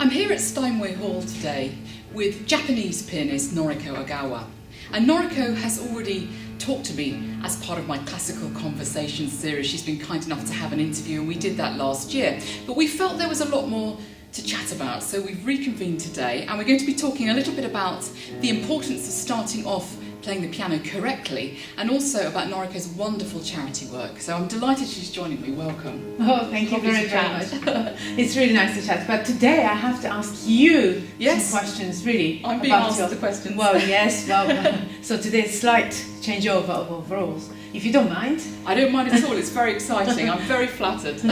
I'm here at Steinway Hall today with Japanese pianist Noriko Ogawa. And Noriko has already talked to me as part of my classical conversation series. She's been kind enough to have an interview, and we did that last year. But we felt there was a lot more to chat about, so we've reconvened today, and we're going to be talking a little bit about the importance of starting off playing the piano correctly, and also about Noriko's wonderful charity work. So I'm delighted she's joining me. Welcome. Oh, thank you very much. It's really nice to chat. But today I have to ask you some questions, really. I'm being asked the questions. Well, yes. Well, so today's slight changeover of roles, if you don't mind. I don't mind at all. It's very exciting. I'm very flattered.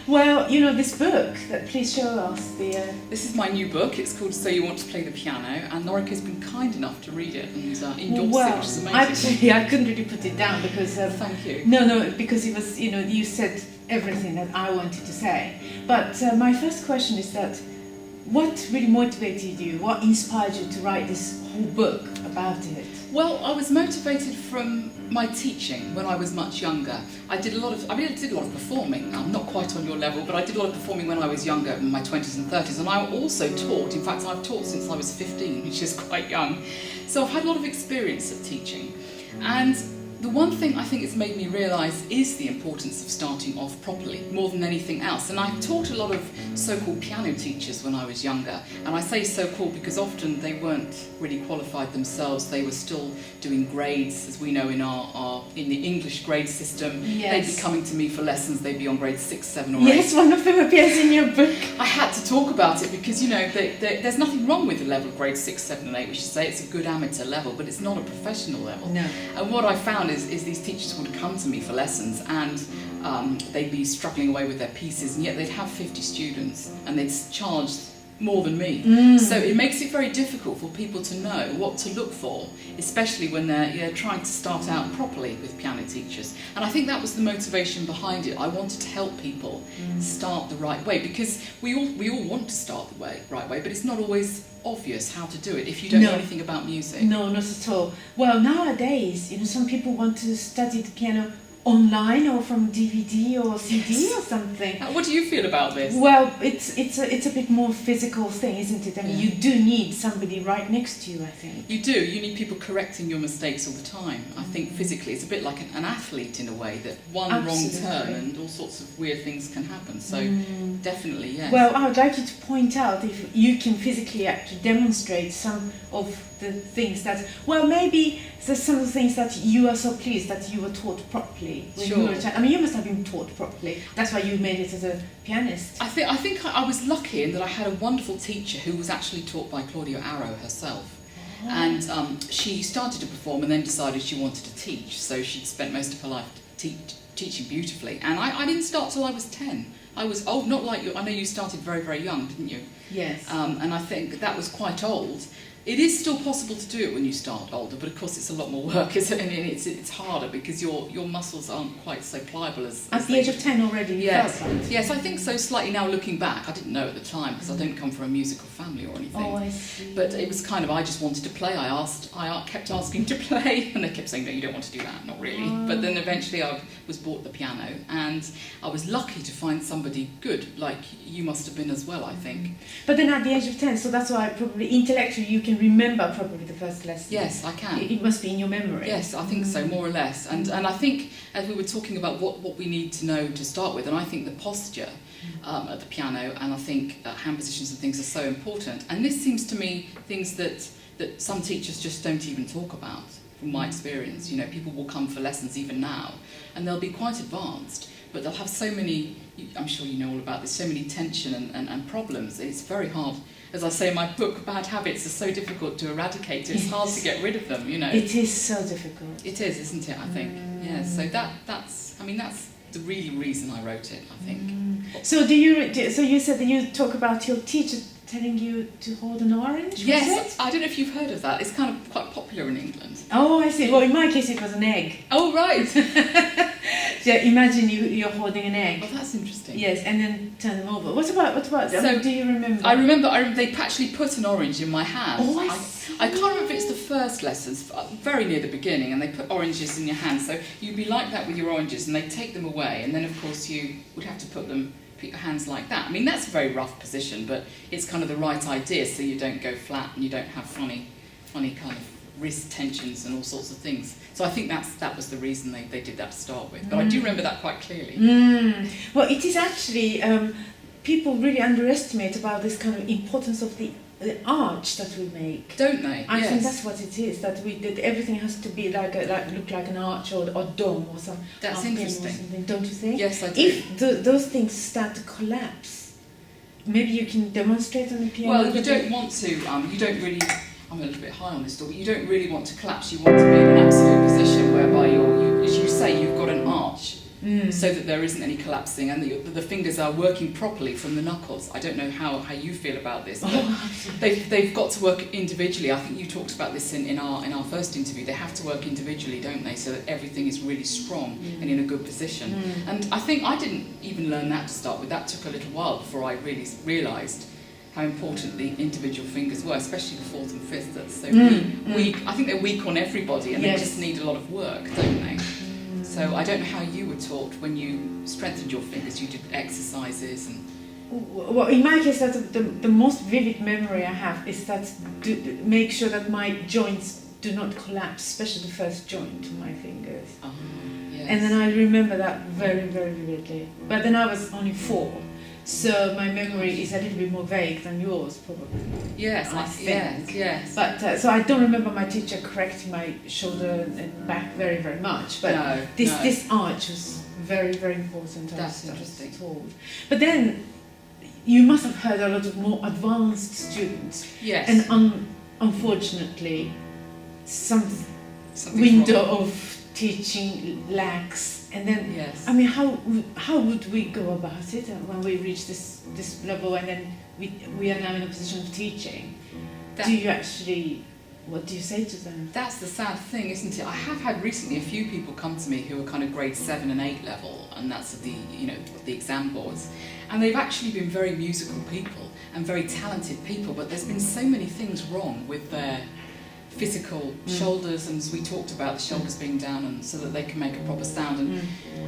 Well, you know, this book, please show us the... This is my new book. It's called So You Want to Play the Piano, and Noriko's been kind enough to read it and endorse it, which is amazing. Actually, I couldn't really put it down because... Thank you. No, because it was, you said everything that I wanted to say. But my first question is that, what really motivated you? What inspired you to write this whole book about it? Well, I was motivated from my teaching when I was much younger. I did a lot of performing. I'm not quite on your level, but I did a lot of performing when I was younger, in my 20s and 30s, and I also taught. In fact, I've taught since I was 15, which is quite young. So I've had a lot of experience at teaching. And the one thing I think it's made me realise is the importance of starting off properly, more than anything else. And I taught a lot of so-called piano teachers when I was younger. And I say so-called because often they weren't really qualified themselves. They were still doing grades, as we know in the English grade system. Yes. They'd be coming to me for lessons. They'd be on grades 6, 7 or 8. Yes, one of them appears in your book. I had to talk about it because, there's nothing wrong with the level of grades 6, 7 and 8. We should say it's a good amateur level, but it's not a professional level. No. And what I found is these teachers would come to me for lessons, and they'd be struggling away with their pieces, and yet they'd have 50 students and they'd charge more than me. So it makes it very difficult for people to know what to look for, especially when they're trying to start out properly with piano teachers. And I think that was the motivation behind it. I wanted to help people start the right way, because we all want to start the right way, but it's not always obvious how to do it if you don't know anything about music. No, not at all. Well, nowadays, some people want to study the piano online or from DVD or CD or something. What do you feel about this? Well, it's a bit more physical thing, isn't it? I mean, you do need somebody right next to you, I think. You do. You need people correcting your mistakes all the time. I think physically it's a bit like an athlete in a way, that one wrong turn and all sorts of weird things can happen. So definitely, yes. Well, I would like you to point out if you can physically actually demonstrate some of the things that, well, maybe there's some of the things that you are so pleased that you were taught properly when you were a child. I mean, you must have been taught properly. That's why you made it as a pianist. I think I was lucky in that I had a wonderful teacher who was actually taught by Claudia Arrow herself. Oh. And she started to perform and then decided she wanted to teach. So she'd spent most of her life teaching beautifully. And I didn't start till I was 10. I was old, not like you. I know you started very, very young, didn't you? Yes. And I think that was quite old. It is still possible to do it when you start older, but of course it's a lot more work, isn't it? I mean, it's harder because your muscles aren't quite so pliable as at the age of 10 already. Yes, yes, I think so. Slightly now looking back, I didn't know at the time because I don't come from a musical family or anything. Oh, I see. But it was kind of, I just wanted to play. I kept asking to play, and they kept saying, no, you don't want to do that, not really. But then eventually I was bought the piano, and I was lucky to find somebody good, like you must have been as well, I think. But then at the age of 10, so that's why probably intellectually you can remember probably the first lesson. Yes, I can. It must be in your memory. Yes, I think so, more or less. And I think, as we were talking about what we need to know to start with, and I think the posture at the piano, and I think hand positions and things are so important. And this seems to me things that some teachers just don't even talk about, from my experience. People will come for lessons even now, and they'll be quite advanced, but they'll have so many, I'm sure you know all about this, so many tension and problems. It's very hard. As I say in my book, bad habits are so difficult to eradicate. It's hard to get rid of them, It is so difficult. It is, isn't it, I think? Yes, so that's the really reason I wrote it, I think. So you said that you talk about your teacher telling you to hold an orange? Yes, I don't know if you've heard of that. It's kind of quite popular in England. Oh, I see. Well, in my case, it was an egg. Oh, right. Yeah, imagine you're holding an egg. Oh, that's interesting. Yes, and then turn them over. What about? So, do you remember? I remember. They actually put an orange in my hand. Oh, I can't remember if it's the first lessons, very near the beginning, and they put oranges in your hand. So you'd be like that with your oranges, and they'd take them away, and then of course you would have to put put your hands like that. I mean, that's a very rough position, but it's kind of the right idea, so you don't go flat and you don't have funny kind of wrist tensions and all sorts of things. So I think that was the reason they did that to start with. But I do remember that quite clearly. Well, it is actually, people really underestimate about this kind of importance of the arch that we make. Don't they? I think that's what it is, that everything has to be look like an arch or dome or something. That's interesting. Or something, don't you think? Yes, I do. If those things start to collapse, maybe you can demonstrate on the piano. Well, you don't want to, you don't really, I'm a little bit high on this door, but you don't really want to collapse. You want to be in an absolute position whereby as you say, you've got an arch, so that there isn't any collapsing, and the fingers are working properly from the knuckles. I don't know how you feel about this, but they've got to work individually. I think you talked about this in our first interview. They have to work individually, don't they, so that everything is really strong and in a good position. And I think I didn't even learn that to start with. That took a little while before I really realised how important the individual fingers were, especially the fourth and fifth. That's so weak. I think they're weak on everybody, and they just need a lot of work, don't they? So I don't know how you were taught when you strengthened your fingers. You did exercises and... Well, in my case, the most vivid memory I have is that make sure that my joints do not collapse, especially the first joint of my fingers. Yes. And then I remember that very, very vividly. But then I was only 4. So my memory is a little bit more vague than yours, probably. Yes, I think. Yes. But so I don't remember my teacher correcting my shoulder and back very, very much. But this arch was very, very important. That's interesting. Told. But then you must have heard a lot of more advanced students. Yes. And unfortunately, something window wrong. Of teaching lacks. And then, I mean, how would we go about it when we reach this level, and then we are now in a position of teaching? What do you say to them? That's the sad thing, isn't it? I have had recently a few people come to me who are kind of grade 7 and 8 level, and that's the exam boards, and they've actually been very musical people and very talented people, but there's been so many things wrong with their physical shoulders, and as we talked about, the shoulders being down, and so that they can make a proper sound,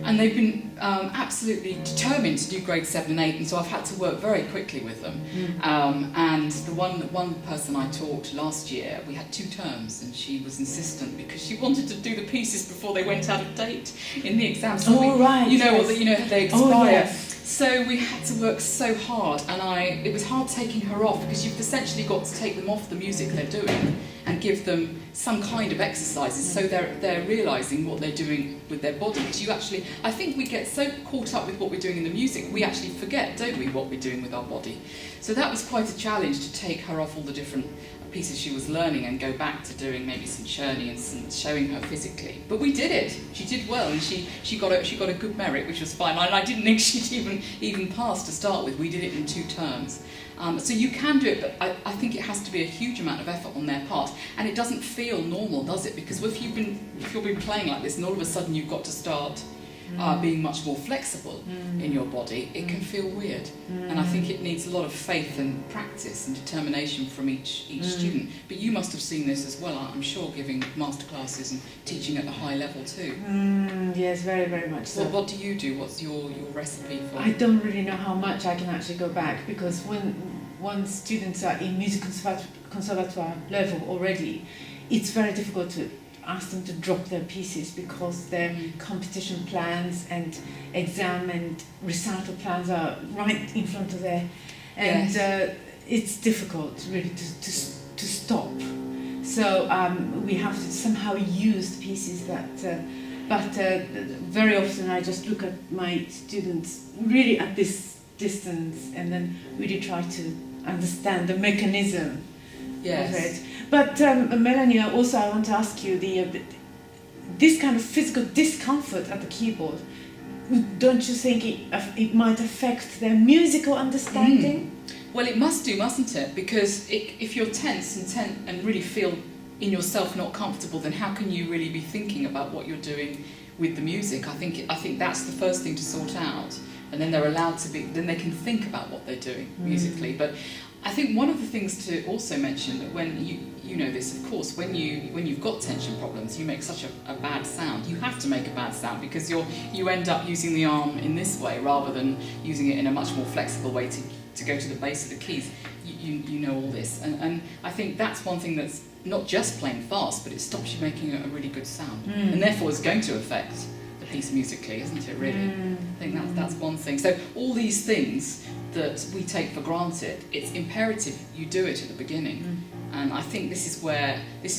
and they've been absolutely determined to do grade 7 and 8, and so I've had to work very quickly with them. And the one person I taught last year, we had 2 terms, and she was insistent because she wanted to do the pieces before they went out of date in the exam. So they expire. So we had to work so hard, and it was hard taking her off, because you've essentially got to take them off the music they're doing and give them some kind of exercises so they're realising what they're doing with their body. Because I think we get so caught up with what we're doing in the music, we actually forget, don't we, what we're doing with our body. So that was quite a challenge, to take her off all the different pieces she was learning and go back to doing maybe some churning and some showing her physically. But we did it. She did well, and she got a good merit, which was fine. And I didn't think she'd even pass to start with. We did it in 2 terms. So you can do it, but I think it has to be a huge amount of effort on their part, and it doesn't feel normal, does it? Because if you've been playing like this, and all of a sudden you've got to start being much more flexible in your body, it can feel weird. And I think it needs a lot of faith and practice and determination from each student. But you must have seen this as well, I'm sure, giving masterclasses and teaching at the high level too. Yes, very, very much so. Well, what do you do? What's your recipe for? I don't really know how much I can actually go back, because when students are in music conservatoire level already, it's very difficult to ask them to drop their pieces, because their competition plans and exam and recital plans are right in front of their, and it's difficult really to stop. So we have to somehow use the pieces that. But very often I just look at my students really at this distance, and then really try to understand the mechanism of it. But Melanie, also I want to ask you, this kind of physical discomfort at the keyboard, don't you think it might affect their musical understanding? Well, it must do, mustn't it? Because if you're tense and really feel in yourself not comfortable, then how can you really be thinking about what you're doing with the music? I think that's the first thing to sort out, and then they're allowed to be. Then they can think about what they're doing musically. But I think one of the things to also mention that when you know this, of course, when you've got tension problems, you make such a bad sound. You have to make a bad sound because you end up using the arm in this way rather than using it in a much more flexible way to go to the base of the keys. You know all this, and I think that's one thing that's not just playing fast, but it stops you making a really good sound, and therefore is going to affect the piece musically, isn't it? Really, I think that's one thing. So all these things that we take for granted, it's imperative you do it at the beginning. And I think this is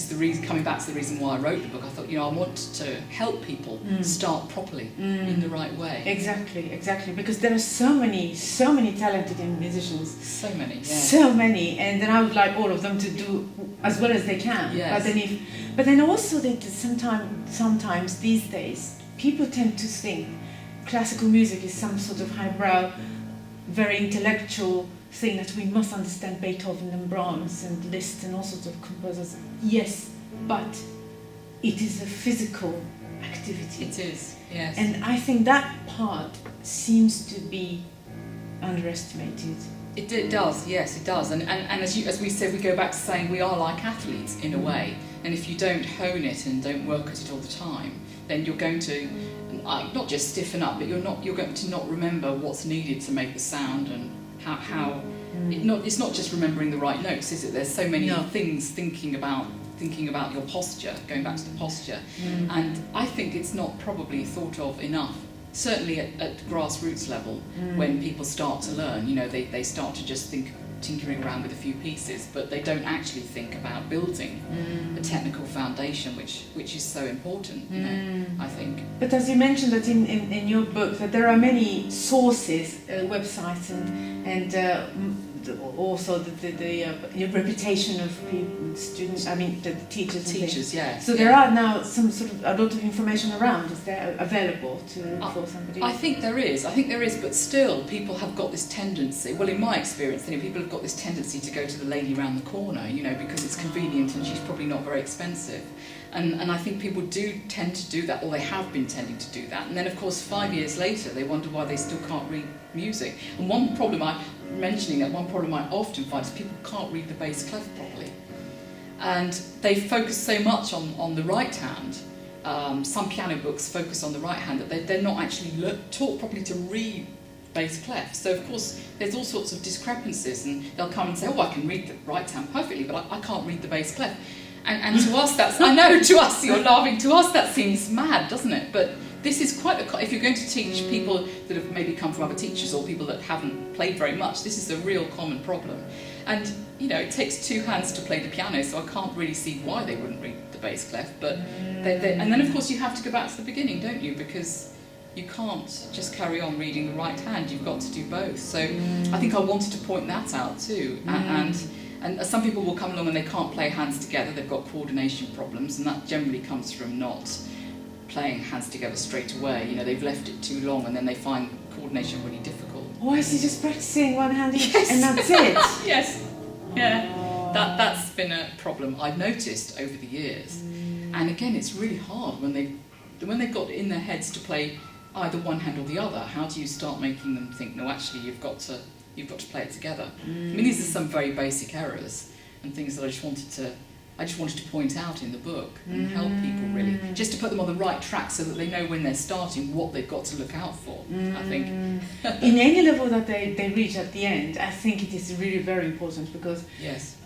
the reason, coming back to the reason why I wrote the book. I thought, I want to help people start properly in the right way. Exactly, because there are so many talented musicians. So many, yeah. So many, and then I would like all of them to do as well as they can. Yes. But then also sometimes these days, people tend to think classical music is some sort of highbrow, very intellectual thing that we must understand Beethoven and Brahms and Liszt and all sorts of composers. Yes, but it is a physical activity. It is, yes. And I think that part seems to be underestimated. It does, yes, it does. And as we said, we go back to saying we are like athletes in a way. And if you don't hone it and don't work at it all the time, then you're going to not just stiffen up, but you're going to not remember what's needed to make the sound and how it's not just remembering the right notes, is it? There's so many things thinking about your posture, going back to the posture, and I think it's not probably thought of enough. Certainly at grassroots level, when people start to learn, they start to just think tinkering around with a few pieces, but they don't actually think about building a technical foundation, which is so important, I think. But as you mentioned that in your book, that there are many sources, websites, and also the reputation of students, the teachers. Teachers, yes. So there are now a lot of information around. Is there available for somebody? I think there is, but still people have got this tendency, well in my experience, people have got this tendency to go to the lady round the corner, because it's convenient and she's probably not very expensive. And I think people do tend to do that, or they have been tending to do that. And then of course 5 years later they wonder why they still can't read music. And one problem I often find is people can't read the bass clef properly. And they focus so much on the right hand. Some piano books focus on the right hand that they're not actually taught properly to read bass clef. So of course there's all sorts of discrepancies, and they'll come and say, I can read the right hand perfectly, but I can't read the bass clef. And to us to us, you're laughing, to us that seems mad, doesn't it? But this is quite if you're going to teach people that have maybe come from other teachers or people that haven't played very much, this is a real common problem. And it takes two hands to play the piano, so I can't really see why they wouldn't read the bass clef. But and then of course you have to go back to the beginning, don't you? Because you can't just carry on reading the right hand, you've got to do both. So I think I wanted to point that out too. And some people will come along and they can't play hands together, they've got coordination problems, and that generally comes from not playing hands together straight away. They've left it too long and then they find coordination really difficult. Why is he just practicing one hand each, yes. and that's it? Yes, yeah. That's been a problem I've noticed over the years. And again, it's really hard when they've got it in their heads to play either one hand or the other. How do you start making them think, no, actually you've got to play it together? These are some very basic errors and things that I just wanted to point out in the book and help people really, just to put them on the right track so that they know when they're starting what they've got to look out for, I think. In any level that they reach at the end, I think it is really very important, because yes,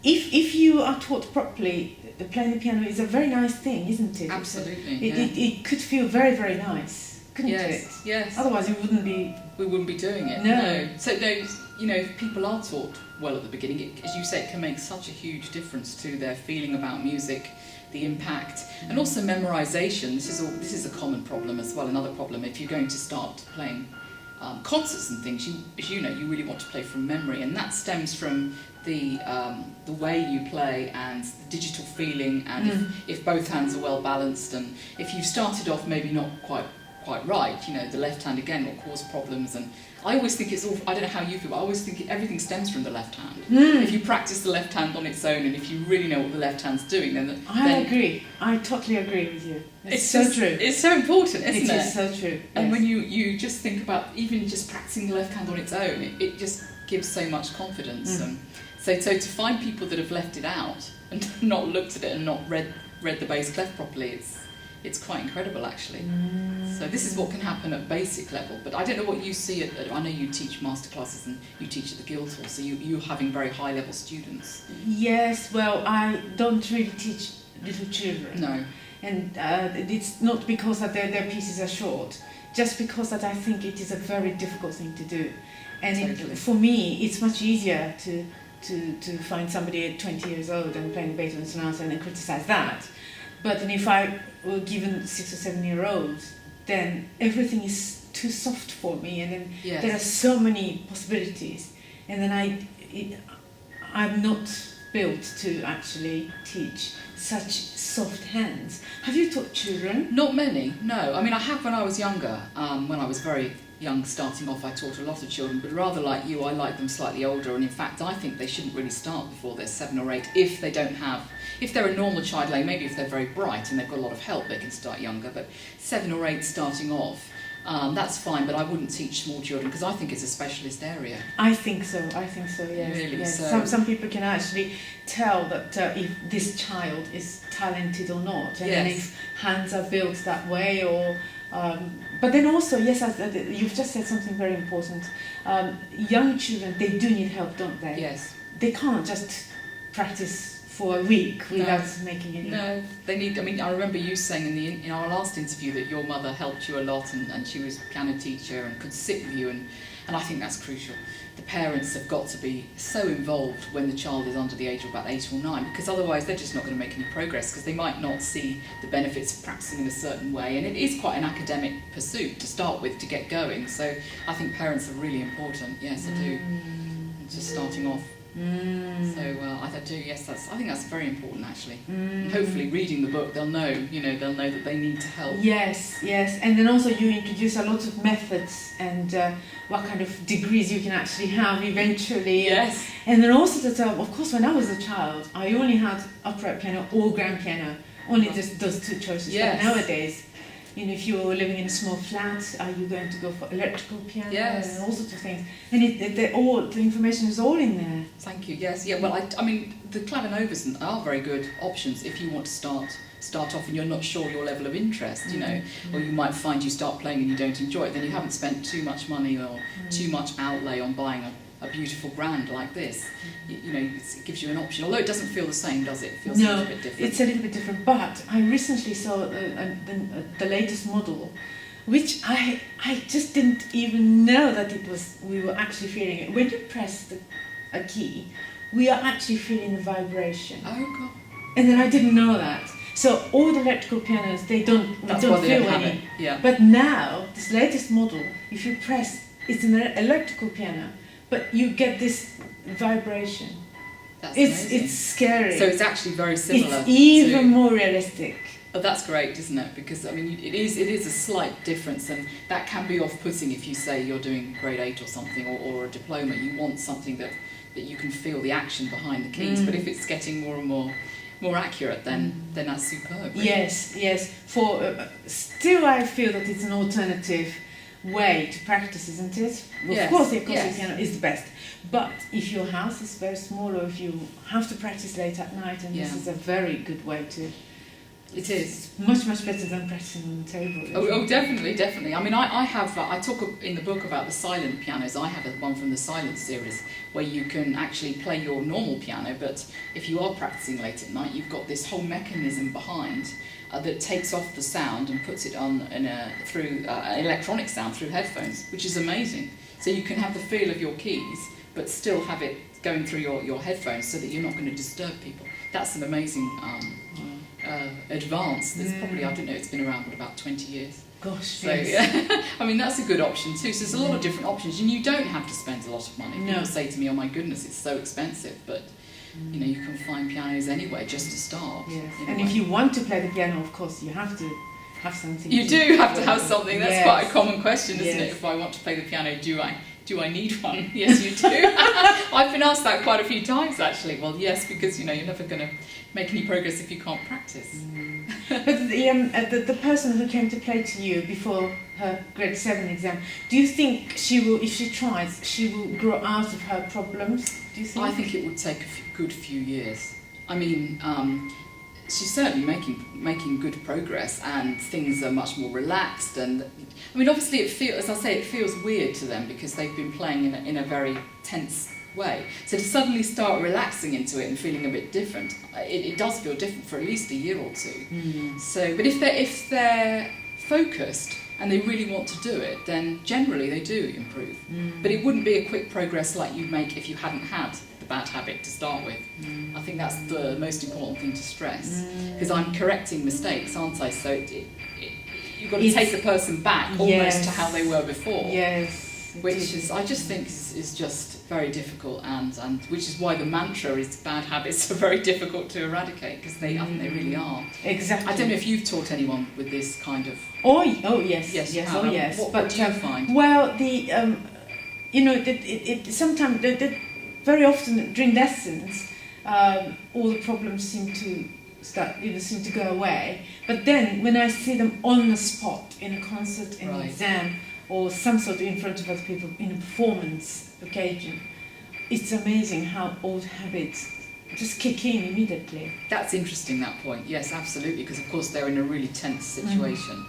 if you are taught properly, playing the piano is a very nice thing, isn't it? Absolutely. It could feel very, very nice, couldn't it? Yes. Otherwise we wouldn't be doing it. No. So if people are taught well at the beginning, as you say, it can make such a huge difference to their feeling about music, the impact, and also memorization. This is a common problem as well. Another problem, if you're going to start playing concerts and things, you really want to play from memory, and that stems from the way you play and the digital feeling, and if both hands are well balanced, and if you've started off maybe not quite right, the left hand again will cause problems. And I always think it's all, I don't know how you feel, but I always think everything stems from the left hand. If you practice the left hand on its own, and if you really know what the left hand's doing, then I agree. I totally agree with you. It's so true. It's so important, isn't it? It is so true. And yes. when you just think about even just practicing the left hand on its own, it just gives so much confidence. So to find people that have left it out and not looked at it and not read the bass clef properly, it's quite incredible actually. So this is what can happen at basic level, but I don't know what you see I know you teach masterclasses and you teach at the Guildhall, so you're having very high level students. Yes, well, I don't really teach little children. No. And it's not because that their pieces are short, just because that I think it is a very difficult thing to do. And Totally. for me, it's much easier to find somebody at 20 years old and playing Beethoven sonata and then criticize that. But then if I were given 6 or 7 year olds, then everything is too soft for me, and then there are so many possibilities, and then I'm not built to actually teach such soft hands. Have you taught children? Not many, no. I mean, I have when I was younger. When I was very young, starting off, I taught a lot of children, but rather like you, I like them slightly older, and in fact, I think they shouldn't really start before they're 7 or 8 if they're a normal child, like maybe if they're very bright and they've got a lot of help, they can start younger, but 7 or 8 starting off, that's fine, but I wouldn't teach small children because I think it's a specialist area. I think so, yes. Really? Yes. So some people can actually tell that if this child is talented or not, and then if hands are built that way, or but then also, yes, you've just said something very important. Young children, they do need help, don't they? Yes. They can't just practice for a week without making any... No, they need... I mean, I remember you saying in our last interview that your mother helped you a lot, and she was a piano teacher and could sit with you, and I think that's crucial. The parents have got to be so involved when the child is under the age of about 8 or 9, because otherwise they're just not going to make any progress, because they might not see the benefits of practicing in a certain way, and it is quite an academic pursuit to start with to get going, so I think parents are really important. Yes, I do. Just starting off. So I do, yes, I think that's very important actually. And hopefully reading the book, they'll know that they need to help. Yes, and then also you introduce a lot of methods and what kind of degrees you can actually have eventually. Yes. And then also that, of course, when I was a child, I only had upright piano or grand piano, only just those two choices. Yes. But nowadays, if you were living in a small flat, are you going to go for electrical piano? Yes. And all sorts of things. And the information is all in there. Thank you. Yes. Yeah. Well, I mean, the clavinovas are very good options if you want to start off and you're not sure your level of interest. Or you might find you start playing and you don't enjoy it. Then you haven't spent too much money or too much outlay on buying a beautiful brand like this. It gives you an option. Although it doesn't feel the same, does it? It feels a little bit different. It's a little bit different. But I recently saw the latest model, which I just didn't even know that we were actually feeling it. When you press a key, we are actually feeling the vibration. Oh God! And then I didn't know that. So all the electrical pianos, we don't feel any. Yeah. But now this latest model, if you press, it's an electrical piano, but you get this vibration. That's amazing. It's scary. So it's actually very similar. It's even more realistic. Oh, that's great, isn't it? Because I mean, it is a slight difference, and that can be off-putting if you say you're doing grade 8 or something, or a diploma. You want something that you can feel the action behind the keys. But if it's getting more and more accurate, then that's superb. Really. Yes. Still, I feel that it's an alternative way to practice, isn't it? Of course, the acoustic piano is the best. But if your house is very small, or if you have to practice late at night, and this is a very good way to. It is much better than practicing on the table. Oh, definitely. I mean, I talk in the book about the silent pianos. I have one from the Silent series where you can actually play your normal piano, but if you are practicing late at night, you've got this whole mechanism behind that takes off the sound and puts it on through electronic sound through headphones, which is amazing. So you can have the feel of your keys, but still have it going through your headphones so that you're not going to disturb people. That's an amazing advance. There's probably, I don't know, it's been around for about 20 years. Gosh, so yeah. I mean, that's a good option too. So there's a lot of different options, and you don't have to spend a lot of money. People say to me, "Oh my goodness, it's so expensive," but you can find pianos anywhere just to start. Yes. And if you want to play the piano, of course, you have to have something. You do have to have something. That's quite a common question, isn't it? If I want to play the piano, do Do I need one? Yes, you do. I've been asked that quite a few times, actually. Well, yes, because, you're never going to make any progress if you can't practice. But the person who came to play to you before her grade 7 exam, do you think she will, if she tries, she will grow out of her problems? Do you think? I think it would take a good few years. I mean, she's certainly making good progress, and things are much more relaxed. And I mean, obviously, as I say, it feels weird to them because they've been playing in a very tense way. So to suddenly start relaxing into it and feeling a bit different, it does feel different for at least a year or two. So, but if they're focused and they really want to do it, then generally they do improve. But it wouldn't be a quick progress like you'd make if you hadn't had the bad habit to start with. I think that's the most important thing to stress, because I'm correcting mistakes, aren't I? So you've got to take the person back almost to how they were before. Yes. Which is, I just think, is just very difficult, and which is why the mantra is bad habits are very difficult to eradicate, because I think they really are. Exactly. I don't know if you've taught anyone with this kind of. Oh yes. What do you find? Well, sometimes very often during lessons, all the problems seem to go away. But then when I see them on the spot in a concert, in an exam, or some sort of in front of other people in a performance occasion, it's amazing how old habits just kick in immediately. That's interesting, that point. Yes, absolutely, because of course they're in a really tense situation,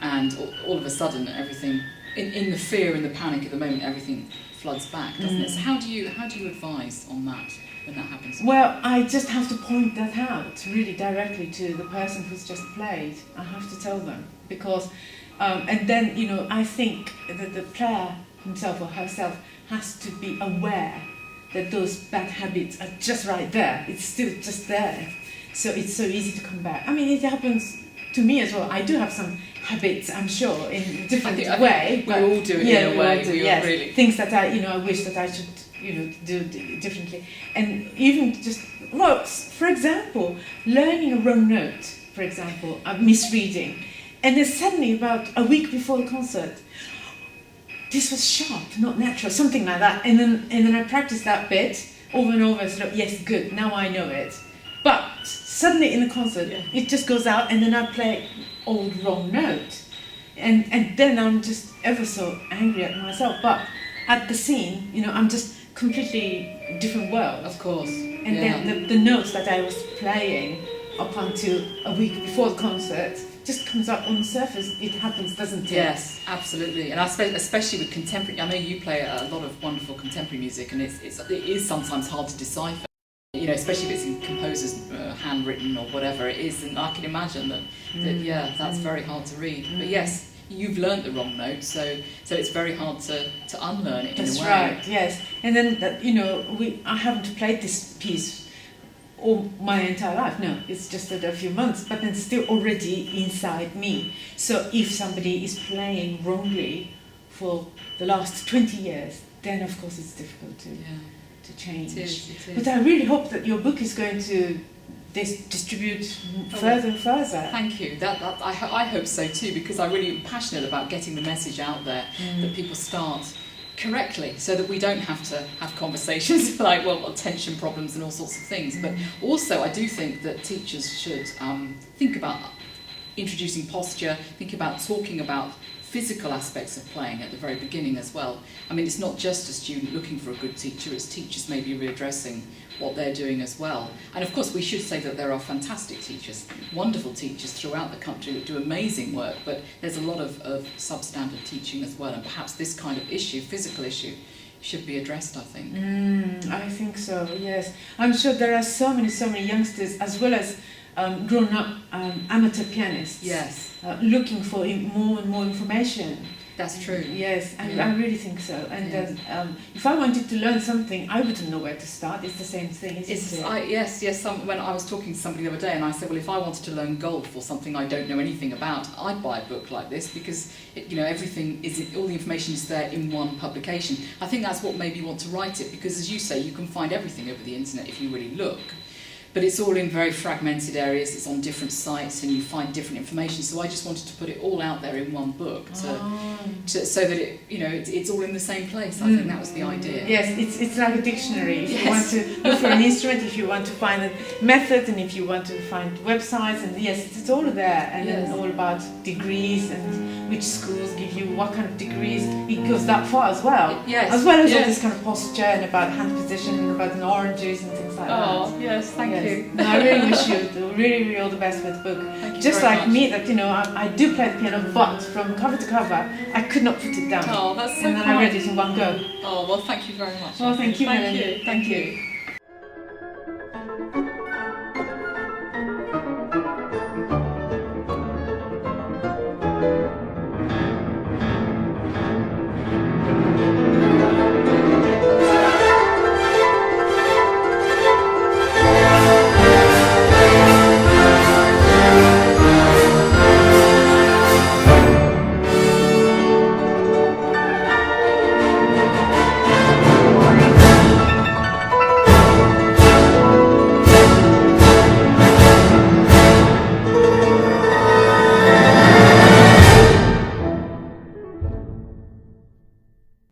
and all of a sudden everything, in the fear and the panic at the moment, everything floods back, doesn't it? So how do you advise on that when that happens? Well, I just have to point that out really directly to the person who's just played. I have to tell them, because and then, I think that the player himself or herself has to be aware that those bad habits are just right there. It's still just there. So it's so easy to come back. I mean, it happens to me as well. I do have some habits, I'm sure, in a different way. We all do it in a way. Really. Things that I wish that I should, do differently. And even just, for example, learning a wrong note, for example, misreading. And then suddenly, about a week before the concert, this was sharp, not natural, something like that. And then I practiced that bit over and over. So yes, good, now I know it. But suddenly in the concert, it just goes out, and then I play old wrong note, and then I'm just ever so angry at myself. But at the scene, I'm just completely different world. Of course. And then the notes that I was playing up until a week before the concert just comes up on the surface. It happens, doesn't it? Yes, absolutely. And especially with contemporary, I know you play a lot of wonderful contemporary music, and it is sometimes hard to decipher, especially if it's in composers' handwritten or whatever it is, and I can imagine that that's very hard to read. But yes, you've learnt the wrong note, so it's very hard to unlearn it in a way. That's right, yes. And then, I haven't played this piece all my entire life. No, it's just a few months, but then still already inside me. So if somebody is playing wrongly for the last 20 years, then of course it's difficult to change. It is. But I really hope that your book is going to distribute further and further. Thank you. I hope so too, because I really am passionate about getting the message out there, that people start correctly, so that we don't have to have conversations like, attention problems and all sorts of things. But also I do think that teachers should think about introducing posture, think about talking about physical aspects of playing at the very beginning as well. I mean, it's not just a student looking for a good teacher, it's teachers maybe readdressing what they're doing as well. And of course we should say that there are fantastic teachers, wonderful teachers throughout the country that do amazing work, but there's a lot of substandard teaching as well, and perhaps this kind of issue, physical issue, should be addressed, I think. I think so, yes. I'm sure there are so many youngsters, as well as grown-up amateur pianists, looking for more and more information. That's true. Yes, I really think so. And if I wanted to learn something, I wouldn't know where to start. It's the same thing, isn't it? Yes. When I was talking to somebody the other day, and I said, well, if I wanted to learn golf or something I don't know anything about, I'd buy a book like this, because everything all the information is there in one publication. I think that's what made me want to write it, because as you say, you can find everything over the internet if you really look. but it's all in very fragmented areas. It's on different sites, and you find different information. So I just wanted to put it all out there in one book, so that it's all in the same place. I think that was the idea. Yes, it's like a dictionary. If you want Yes. to look for an instrument, if you want to find a method, and if you want to find websites, and yes, it's all there. And then all about degrees and which schools give you what kind of degrees. It goes that far as well. Yes. As well as all Yes. this kind of posture and about hand position and about oranges and things like that. Oh, yes, thank you. No, I really wish you really all the best with the book. Thank you Just very like much. me, that I do play the piano, but from cover to cover, I could not put it down. Oh, that's so and then I read it in one go. Oh, well, thank you very much. Well, thank you, Thank Melanie. you. Thank you.